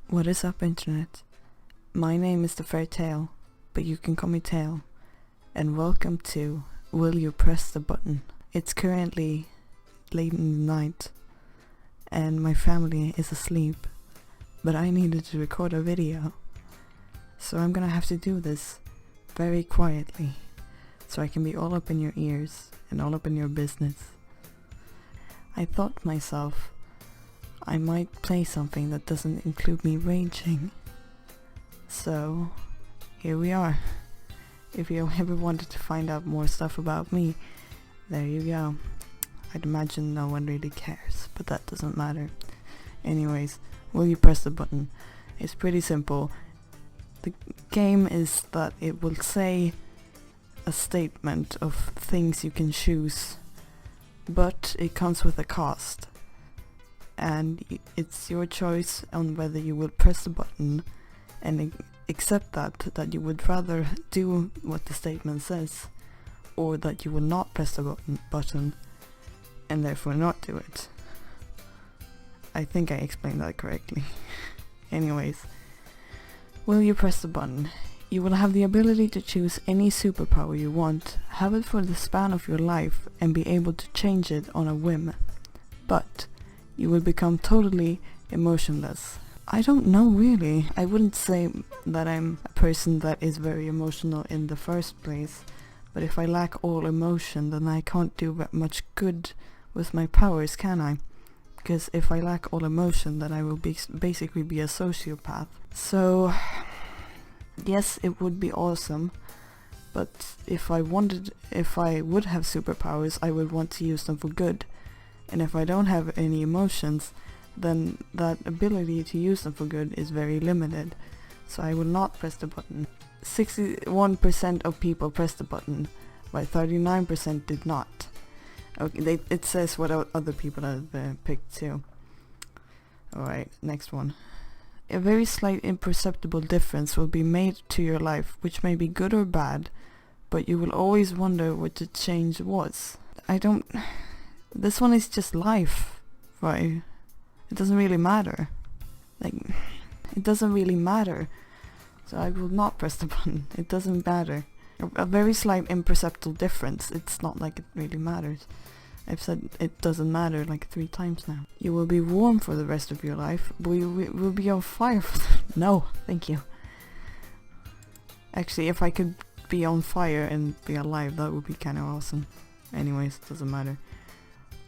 What is up, internet? My name is TheFairTale, but you can call me Tail, and welcome to Will You Press the Button? It's currently late in the night, and my family is asleep, but I needed to record a video, so I'm gonna have to do this very quietly, so I can be all up in your ears and all up in your business. I thought to myself, I might play something that doesn't include me raging. So, here we are. If you ever wanted to find out more stuff about me, there you go. I'd imagine no one really cares, but that doesn't matter. Anyways, will you press the button? It's pretty simple. The game is that it will say a statement of things you can choose, but it comes with a cost. And it's your choice on whether you will press the button and accept that you would rather do what the statement says, or that you will not press the button and therefore not do it. I think I explained that correctly. Anyways, will you press the button? You will have the ability to choose any superpower you want, have it for the span of your life, and be able to change it on a whim. But you will become totally emotionless. I don't know really. I wouldn't say that I'm a person that is very emotional in the first place, but if I lack all emotion, then I can't do much good with my powers, can I? Because if I lack all emotion, then I will basically be a sociopath. So, yes, it would be awesome, but if I would have superpowers, I would want to use them for good. And if I don't have any emotions, then that ability to use them for good is very limited. So I will not press the button. 61% of people pressed the button, while 39% did not. Okay, it says what other people have picked too. Alright, next one. A very slight imperceptible difference will be made to your life, which may be good or bad, but you will always wonder what the change was. This one is just life, right? It doesn't really matter. It doesn't really matter. So I will not press the button. It doesn't matter. A very slight imperceptible difference. It's not like it really matters. I've said it doesn't matter like 3 times now. You will be warm for the rest of your life, but you will be on fire No, thank you. Actually, if I could be on fire and be alive, that would be kind of awesome. Anyways, it doesn't matter.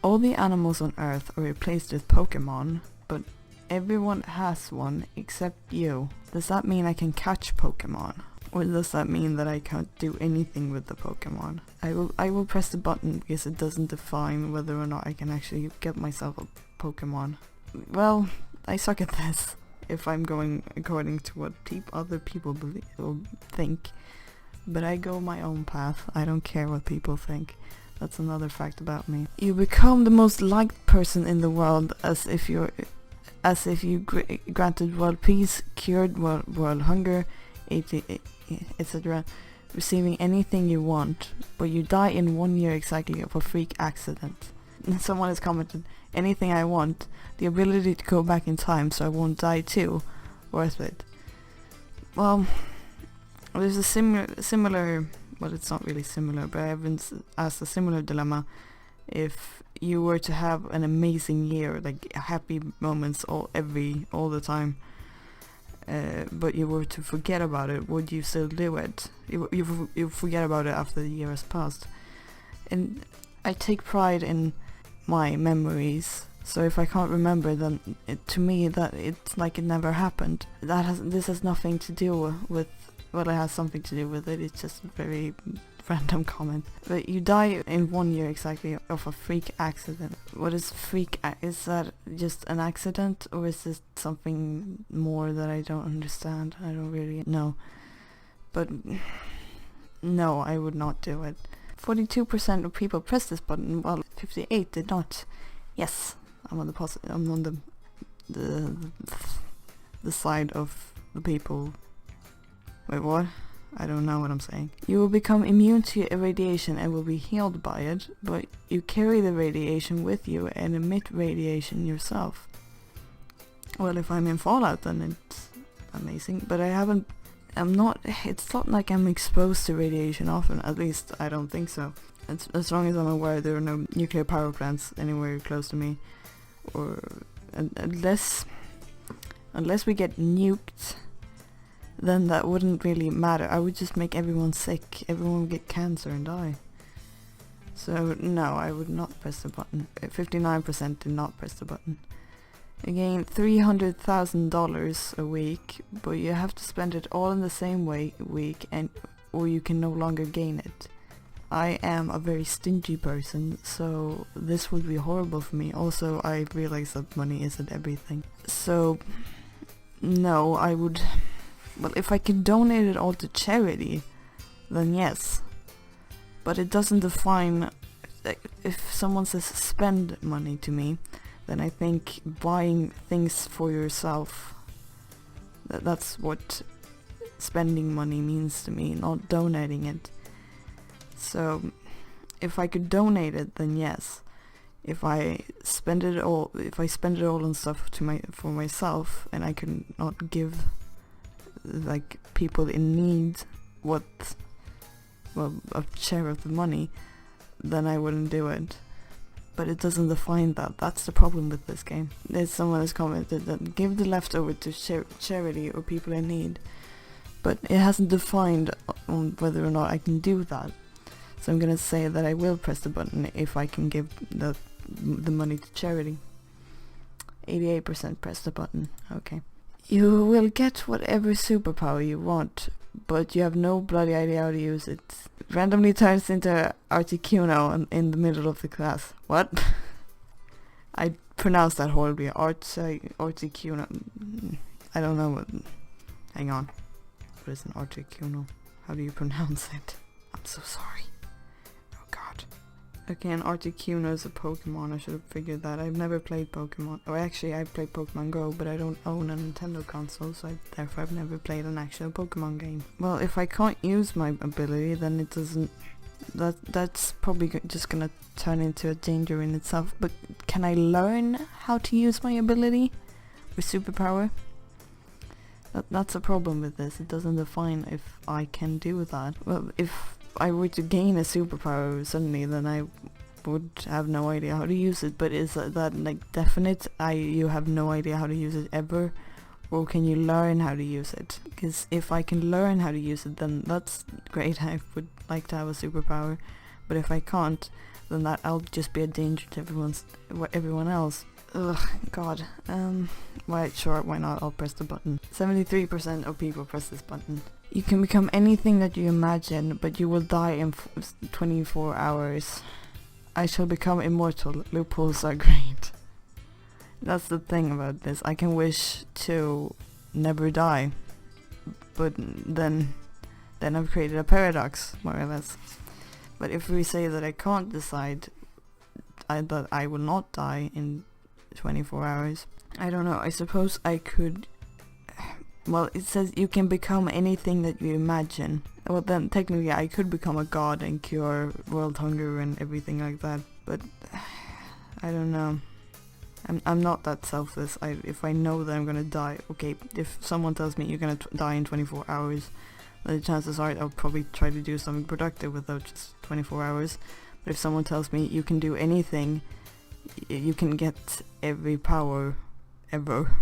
All the animals on Earth are replaced with Pokemon, but everyone has one except you. Does that mean I can catch Pokemon? Or does that mean that I can't do anything with the Pokemon? I will press the button because it doesn't define whether or not I can actually get myself a Pokemon. Well, I suck at this if I'm going according to what other people believe or think. But I go my own path. I don't care what people think. That's another fact about me. You become the most liked person in the world, as if you granted world peace, cured world hunger, etc. Receiving anything you want, but you die in 1 year exactly of a freak accident. Someone has commented, anything I want, the ability to go back in time so I won't die too, worth it. Well, there's a similar well, it's not really similar, but I've been asked a similar dilemma. If you were to have an amazing year, like happy moments all the time, but you were to forget about it, would you still do it? You forget about it after the year has passed. And I take pride in my memories, so if I can't remember, then to me that it's like it never happened. This has nothing to do with. Well, it has something to do with it. It's just a very random comment. But you die in 1 year exactly of a freak accident. What is is that just an accident, or is this something more that I don't understand? I don't really know. But no, I would not do it. 42% of people pressed this button, while 58 did not. Yes, I'm on the side of the people. Wait, what? I don't know what I'm saying. You will become immune to irradiation and will be healed by it, but you carry the radiation with you and emit radiation yourself. Well, if I'm in Fallout, then it's amazing. But it's not like I'm exposed to radiation often. At least I don't think so. As long as I'm aware there are no nuclear power plants anywhere close to me, or unless we get nuked, then that wouldn't really matter. I would just make everyone sick. Everyone would get cancer and die. So no, I would not press the button. 59% did not press the button. Again, $300,000 a week, but you have to spend it all in the same week, or you can no longer gain it. I am a very stingy person, so this would be horrible for me. Also, I realize that money isn't everything. So, no, I would... Well, if I could donate it all to charity, then yes. But it doesn't define... If someone says spend money to me, then I think buying things for yourself, that's what spending money means to me, not donating it. So if I could donate it, then yes. If I spend it all on stuff for myself, and I could not give like people in need a share of the money, then I wouldn't do it. But it doesn't define that. That's the problem with this game. There's someone has commented that give the leftover to charity or people in need, but it hasn't defined on whether or not I can do that. So I'm gonna say that I will press the button if I can give the money to charity. 88% press the button. Okay. You will get whatever superpower you want, but you have no bloody idea how to use it. Randomly turns into Articuno in the middle of the class. What? I pronounced that horribly. Articuno. I don't know what... Hang on. What is an Articuno? How do you pronounce it? I'm so sorry. Oh god. Okay, an Articuno is a Pokemon. I should have figured that. I've never played Pokemon. Or actually, I've played Pokemon Go, but I don't own a Nintendo console, so therefore I've never played an actual Pokemon game. Well, if I can't use my ability, then it doesn't... That's probably just gonna turn into a danger in itself. But can I learn how to use my ability? Or superpower? That's a problem with this. It doesn't define if I can do that. Well, if I were to gain a superpower suddenly, then I would have no idea how to use it. But is that like definite? You have no idea how to use it ever? Or can you learn how to use it? Because if I can learn how to use it, then that's great. I would like to have a superpower. But if I can't, then I'll just be a danger to everyone else. Ugh, god. Right, sure, why not? I'll press the button. 73% of people press this button. You can become anything that you imagine, but you will die in 24 hours. I shall become immortal. Loopholes are great. That's the thing about this. I can wish to never die, but then I've created a paradox, more or less. But if we say that I can't decide that I will not die in 24 hours, I don't know. I suppose I could... Well, it says you can become anything that you imagine. Well, then technically I could become a god and cure world hunger and everything like that. But I don't know. I'm not that selfless. If I know that I'm gonna die, okay, if someone tells me you're gonna die in 24 hours, the chances are I'll probably try to do something productive with those 24 hours. But if someone tells me you can do anything, you can get every power ever,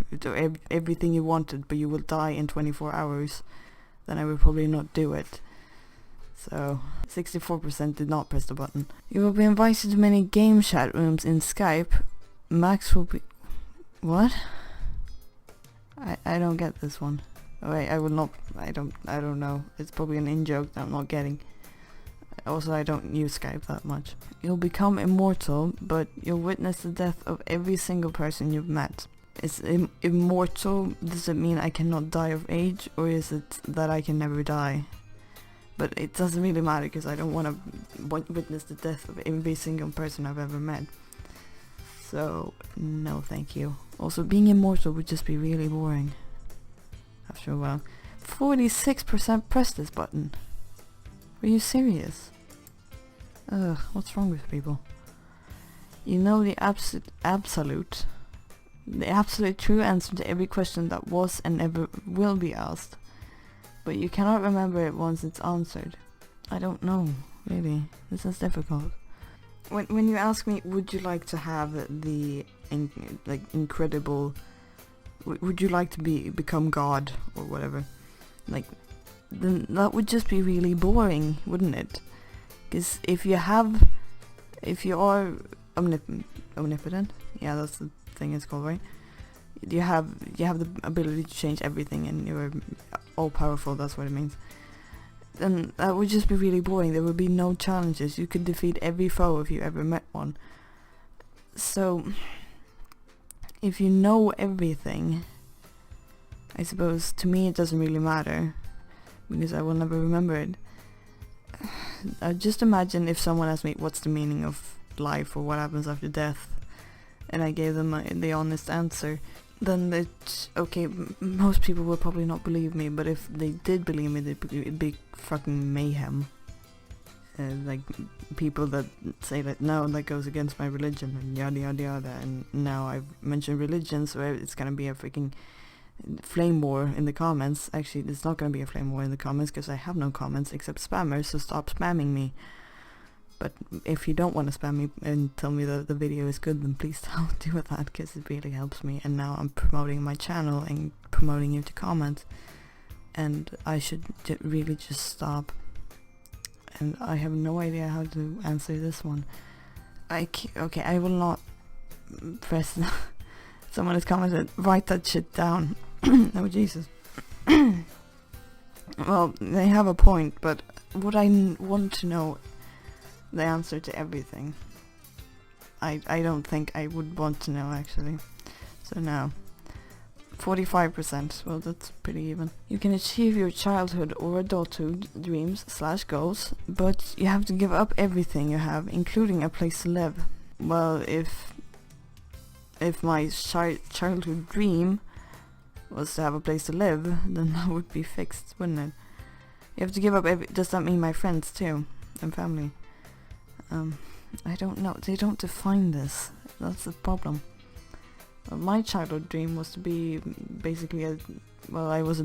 everything you wanted, but you will die in 24 hours, then I will probably not do it. So 64% did not press the button. You will be invited to many game chat rooms in Skype. Max will be... What? I don't get this one. Oh, wait, I will not... I don't know. It's probably an in-joke that I'm not getting. Also, I don't use Skype that much. You'll become immortal, but you'll witness the death of every single person you've met. Is immortal, does it mean I cannot die of age, or is it that I can never die? But it doesn't really matter, because I don't want to witness the death of every single person I've ever met. So, no thank you. Also, being immortal would just be really boring after a while. 46% pressed this button. Are you serious? Ugh, what's wrong with people? You know the absolute. the absolute true answer to every question that was and ever will be asked. But you cannot remember it once it's answered. I don't know, really. This is difficult. When you ask me, would you like to have the incredible... would you like to become God or whatever? Like, then that would just be really boring, wouldn't it? Because if you are omnipotent, yeah, that's the thing it's called, right? You have the ability to change everything, and you're all powerful. That's what it means. Then that would just be really boring. There would be no challenges. You could defeat every foe if you ever met one. So, if you know everything, I suppose to me it doesn't really matter, because I will never remember it. Just imagine if someone asked me what's the meaning of life or what happens after death, and I gave them the honest answer. Then most people will probably not believe me, but if they did believe me, it'd be fucking mayhem. Like people that say that no, that goes against my religion and yada yada yada, and now I've mentioned religion, so it's gonna be a freaking flame war in the comments. Actually, it's not gonna be a flame war in the comments because I have no comments except spammers, so stop spamming me. But if you don't want to spam me and tell me that the video is good, then please don't do that, because it really helps me. And now I'm promoting my channel and promoting you to comment, and I should really just stop. And I have no idea how to answer this one. Okay, I will not press. Someone has commented, write that shit down. Oh Jesus. Well, they have a point, but would I want to know the answer to everything? I don't think I would want to know, actually. So now 45%. Well, that's pretty even. You can achieve your childhood or adulthood dreams / goals, but you have to give up everything you have, including a place to live. Well, if my childhood dream was to have a place to live, then that would be fixed, wouldn't it? You have to give up does that mean my friends too? And family? I don't know. They don't define this. That's the problem. My childhood dream was to be basically I was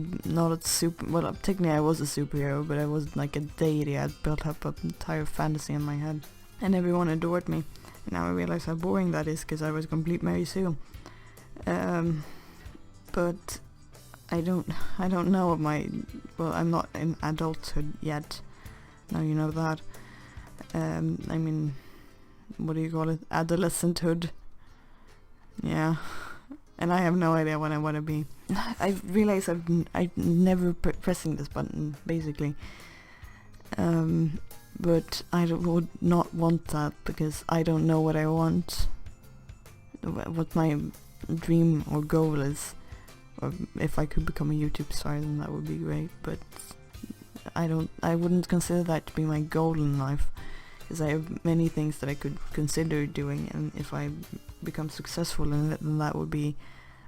technically I was a superhero, but I was like a deity. I'd built up an entire fantasy in my head, and everyone adored me. And now I realize how boring that is, because I was a complete Mary Sue. But I don't know I'm not in adulthood yet. Now you know that. I mean, what do you call it? Adolescenthood. Yeah. And I have no idea what I want to be. I realize I'm never pressing this button, basically. But I would not want that, because I don't know what I want. What my dream or goal is. Or if I could become a YouTube star, then that would be great. But I wouldn't consider that to be my goal in life, because I have many things that I could consider doing, and if I become successful in it, then that would be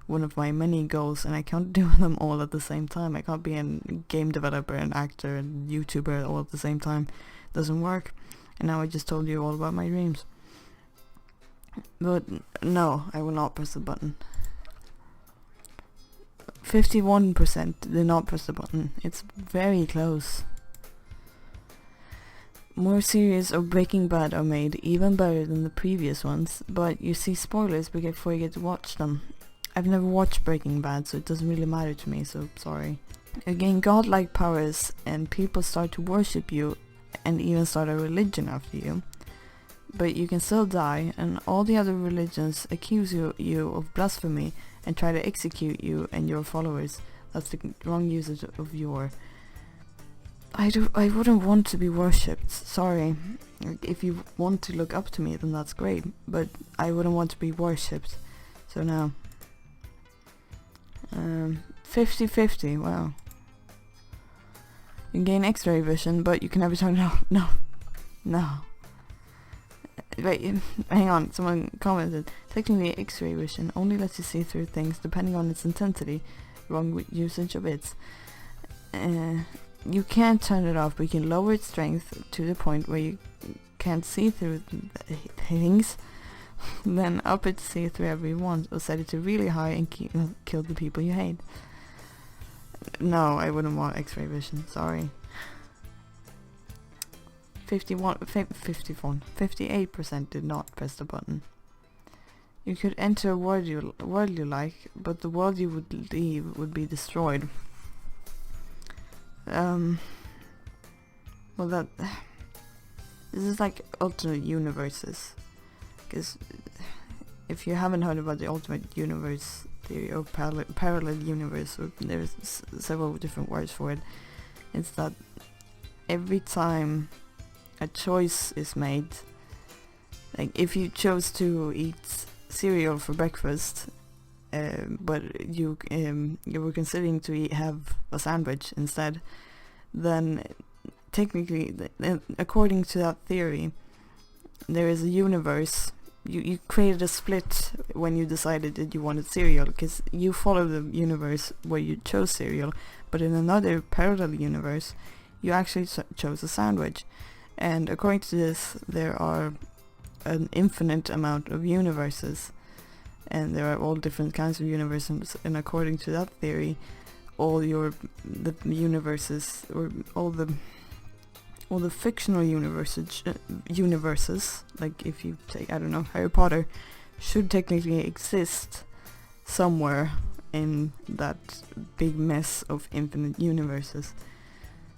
one of my many goals, and I can't do them all at the same time. I can't be a game developer, an actor, and YouTuber all at the same time. It doesn't work. And now I just told you all about my dreams. But no, I will not press the button. 51% did not press the button. It's very close. More series of Breaking Bad are made, even better than the previous ones, but you see spoilers before you get to watch them. I've never watched Breaking Bad, so it doesn't really matter to me, so sorry. You gain godlike powers, and people start to worship you, and even start a religion after you. But you can still die, and all the other religions accuse you of blasphemy and try to execute you and your followers. That's the wrong usage of your... I wouldn't want to be worshipped, sorry. If you want to look up to me, then that's great, but I wouldn't want to be worshipped. So now 50-50, wow. You can gain Xray vision, but you can never turn it off. No. Wait, hang on, someone commented, technically Xray vision only lets you see through things depending on its intensity, wrong usage of its. You can't turn it off, but you can lower its strength to the point where you can't see through things. Then up it to see it wherever you want, or set it to really high and kill the people you hate. No, I wouldn't want Xray vision, sorry. 58% did not press the button. You could enter a world you like, but the world you would leave would be destroyed. Well, this is like alternate universes. Because if you haven't heard about the alternate universe theory or parallel universe, or there's several different words for it, it's that every time a choice is made, like if you chose to eat cereal for breakfast, but you were considering to have a sandwich instead, then technically, according to that theory, there is a universe. You created a split when you decided that you wanted cereal, because you follow the universe where you chose cereal, but in another parallel universe, you actually chose a sandwich. And according to this, there are an infinite amount of universes, and there are all different kinds of universes, and according to that theory, the universes, or all the fictional universes, like if you take, I don't know, Harry Potter, should technically exist somewhere in that big mess of infinite universes.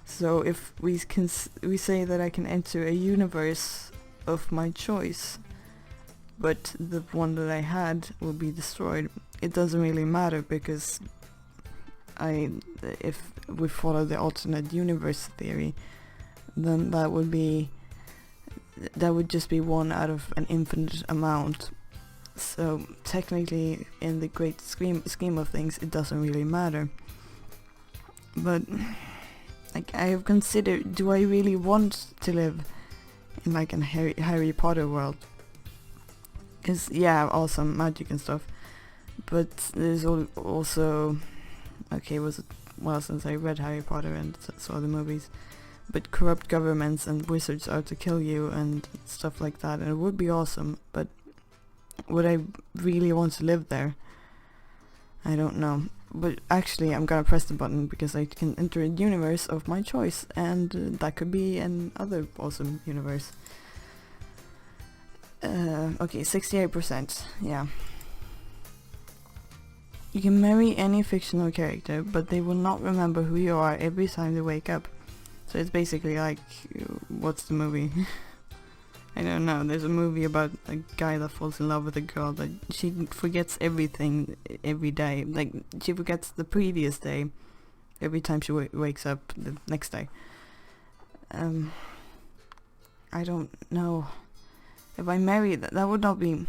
So if we say that I can enter a universe of my choice, but the one that I had will be destroyed, it doesn't really matter, because if we follow the alternate universe theory, then that would just be one out of an infinite amount. So technically, in the great scheme of things, it doesn't really matter. But like, I have considered, do I really want to live in like a Harry Potter world? Because yeah, awesome magic and stuff, but there's also, okay, was it well since I read Harry Potter and saw the movies, but corrupt governments and wizards are to kill you and stuff like that, and it would be awesome, but would I really want to live there? I don't know. But actually, I'm gonna press the button because I can enter a universe of my choice, and that could be another awesome universe. Okay, 68%, yeah. You can marry any fictional character, but they will not remember who you are every time they wake up. So it's basically like, what's the movie? I don't know, there's a movie about a guy that falls in love with a girl that she forgets everything every day. Like, she forgets the previous day every time she wakes up the next day. I don't know. If I marry, that would not be...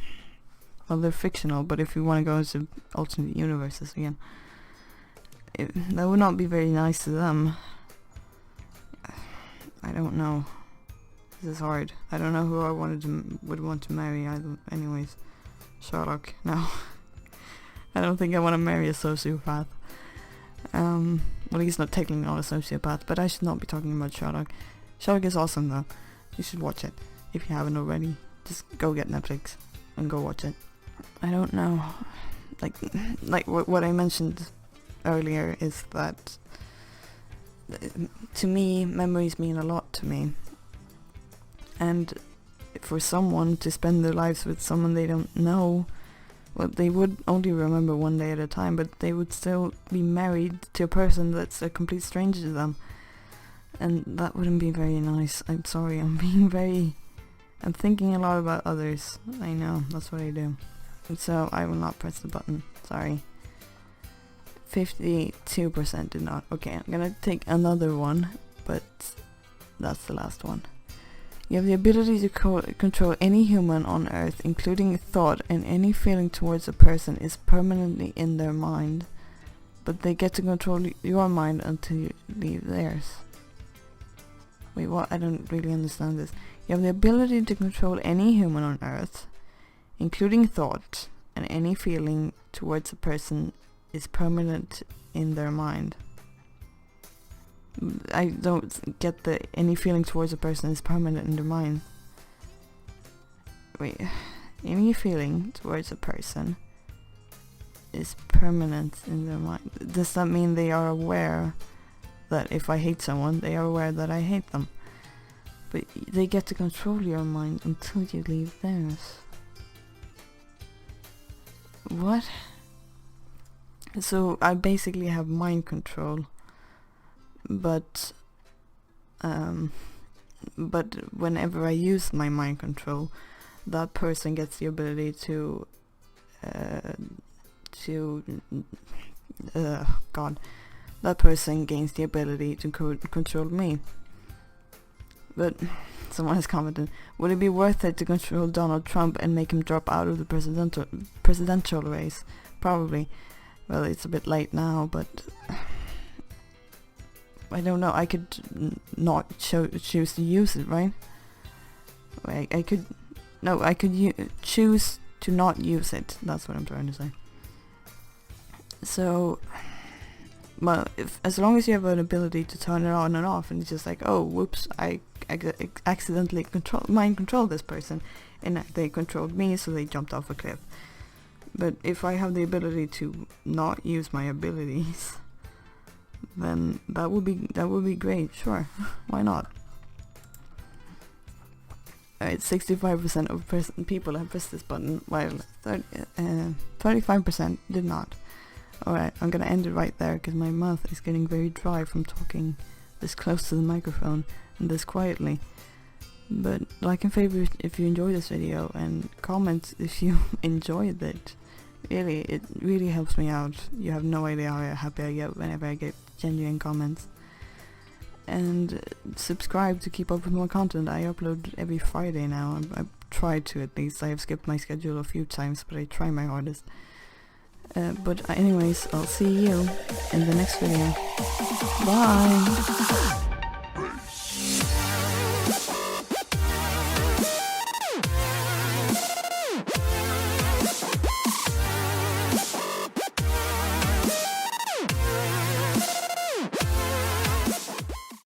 Well, they're fictional, but if you want to go into alternate universes again, that would not be very nice to them. I don't know. This is hard. I don't know who I would want to marry. Anyways, Sherlock. No, I don't think I want to marry a sociopath. Well, he's not technically not a sociopath, but I should not be talking about Sherlock. Sherlock is awesome though. You should watch it if you haven't already. Just go get Netflix and go watch it. I don't know. Like what I mentioned earlier is that to me, memories mean a lot to me. And for someone to spend their lives with someone they don't know, well, they would only remember one day at a time, but they would still be married to a person that's a complete stranger to them. And that wouldn't be very nice. I'm sorry, I'm thinking a lot about others. I know, that's what I do. And so I will not press the button. Sorry. 52% did not. Okay, I'm gonna take another one, but that's the last one. You have the ability to control any human on Earth, including thought, and any feeling towards a person is permanently in their mind, but they get to control your mind until you leave theirs. Wait, what? I don't really understand this. You have the ability to control any human on Earth, including thought, and any feeling towards a person is permanent in their mind. I don't get any feeling towards a person is permanent in their mind. Wait, any feeling towards a person is permanent in their mind. Does that mean they are aware that if I hate someone, they are aware that I hate them? But they get to control your mind until you leave theirs. What? So I basically have mind control, but whenever I use my mind control, that person gets the ability to that person gains the ability to control me. But someone has commented, would it be worth it to control Donald Trump and make him drop out of the presidential race? Probably. Well, it's a bit late now, but I don't know. I could not choose to use it, right? I could choose to not use it. That's what I'm trying to say. So, well, as long as you have an ability to turn it on and off, and it's just like, oh, whoops, I accidentally mind controlled this person, and they controlled me, so they jumped off a cliff. But if I have the ability to not use my abilities, then that would be great. Sure, why not? Alright, 65% of people have pressed this button, while 35% did not. Alright, I'm gonna end it right there because my mouth is getting very dry from talking this close to the microphone and this quietly. But like and favorite if you enjoyed this video, and comment if you enjoyed it. Really, it really helps me out. You have no idea how happy I get whenever I get genuine comments. And subscribe to keep up with more content. I upload every Friday now. I try to, at least. I have skipped my schedule a few times, but I try my hardest. But anyways, I'll see you in the next video. Bye!